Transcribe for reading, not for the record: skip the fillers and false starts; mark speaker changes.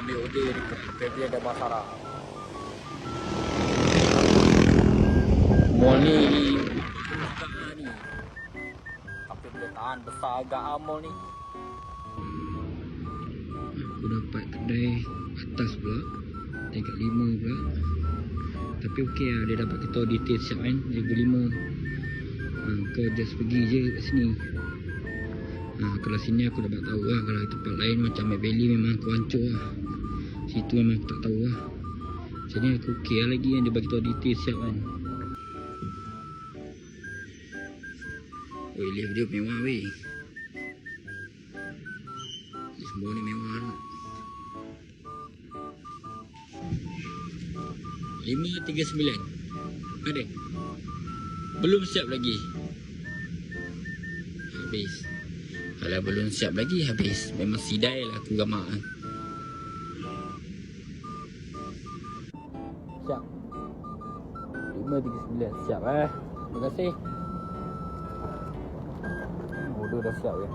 Speaker 1: ambil order dekat Pavilion dan Basara. Mall ni agak ni. Tapi boleh tahan besar agak mall ni.
Speaker 2: Aku dapat kedai atas pula, tingkat 5 pula. Tapi okey lah, dia dapat kita detail siap kan, harga 5. Kau just pergi je kat sini. Kalau sini aku dapat tahu lah. Kalau tempat lain macam Mad Valley memang aku hancur lah. Situ memang aku tak tahu lah. Sini aku okey lah lagi kan, dia bagi tahu detail siap kan. Weh, lift dia mewah weh. Semua ni mewah lah. 539 ada? Belum siap lagi. Habis. Kalau belum siap lagi habis. Memang sidai lah aku gamak kan. Siap 539 siap terima kasih. Order dah siap ya.